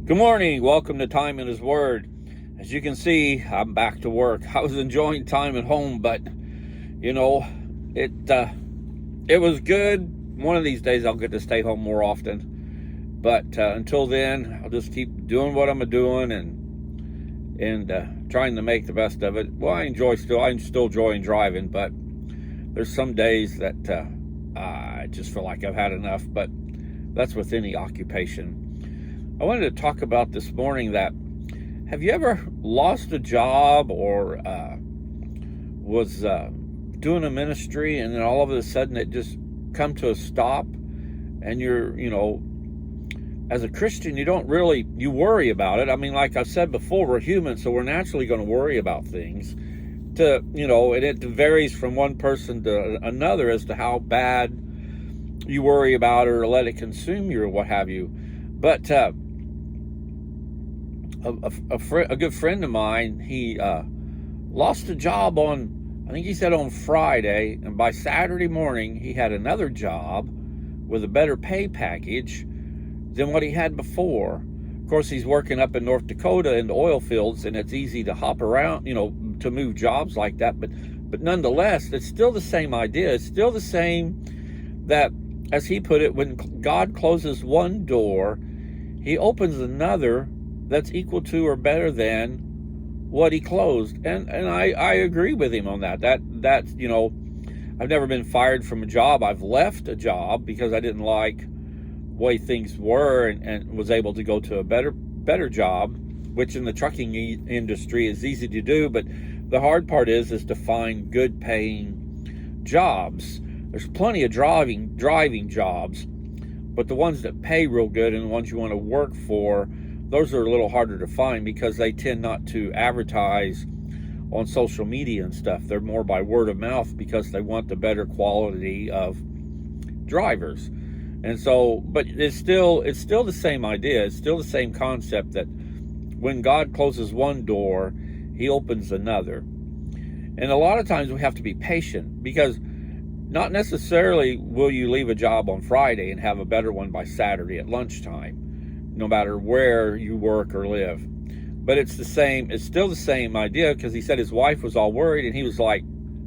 Good morning. Welcome to Time in His Word. As you can see, I'm back to work. I was enjoying time at home, but you know, it it was good. One of these days, I'll get to stay home more often. But until then, I'll just keep doing what I'm doing and trying to make the best of it. Well, I'm still enjoying driving, but there's some days that I just feel like I've had enough. But that's with any occupation. I wanted to talk about this morning that have you ever lost a job or was doing a ministry and then all of a sudden it just come to a stop, and as a Christian, you worry about it. I mean, like I said before, we're human, so we're naturally going to worry about things and it varies from one person to another as to how bad you worry about or let it consume you or what have you. But a good friend of mine, he lost a job I think he said on Friday, and by Saturday morning he had another job with a better pay package than what he had before. Of course, he's working up in North Dakota in the oil fields, and it's easy to hop around, to move jobs like that. But nonetheless, it's still the same idea. It's still the same that, as he put it, when God closes one door, he opens another that's equal to or better than what he closed. And I agree with him on that. That's I've never been fired from a job. I've left a job because I didn't like the way things were and was able to go to a better job, which in the trucking industry is easy to do. But the hard part is to find good paying jobs. There's plenty of driving jobs, but the ones that pay real good and the ones you want to work for, those are a little harder to find because they tend not to advertise on social media and stuff. They're more by word of mouth because they want the better quality of drivers. And so, but it's still the same idea. It's still the same concept that when God closes one door, he opens another. And a lot of times we have to be patient, because not necessarily will you leave a job on Friday and have a better one by Saturday at lunchtime, no matter where you work or live. But it's still the same idea, because he said his wife was all worried, and he was like,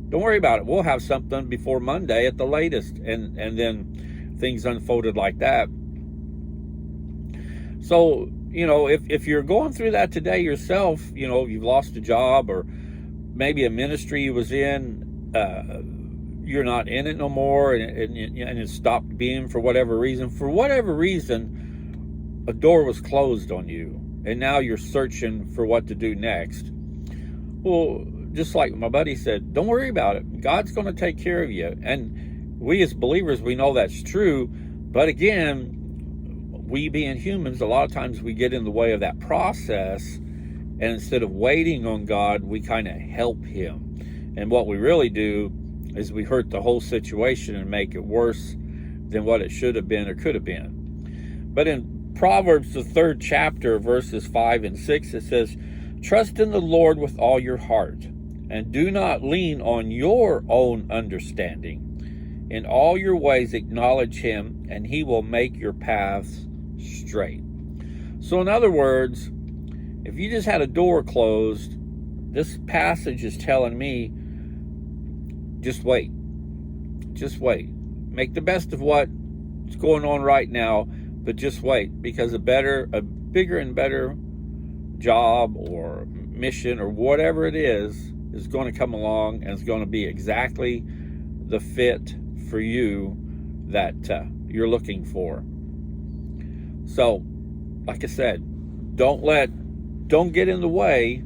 don't worry about it. We'll have something before Monday at the latest. And then things unfolded like that. So, if you're going through that today yourself, you've lost a job, or maybe a ministry you was in, you're not in it no more, and it stopped being for whatever reason. For whatever reason, a door was closed on you, and now you're searching for what to do next. Well, just like my buddy said, don't worry about it. God's going to take care of you. And we as believers, we know that's true. But again, we being humans, a lot of times we get in the way of that process. And instead of waiting on God, we kind of help him. And what we really do is we hurt the whole situation and make it worse than what it should have been or could have been. But in Proverbs, the 3rd chapter, verses 5 and 6, it says, trust in the Lord with all your heart, and do not lean on your own understanding. In all your ways acknowledge him, and he will make your paths straight. So in other words, if you just had a door closed, this passage is telling me, just wait. Just wait. Make the best of what's going on right now, but just wait, because a bigger and better job or mission or whatever it is going to come along, and it's going to be exactly the fit for you that you're looking for. So, like I said, don't get in the way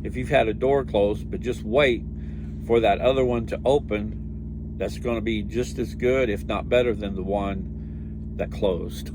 if you've had a door closed, but just wait for that other one to open that's going to be just as good, if not better, than the one that closed.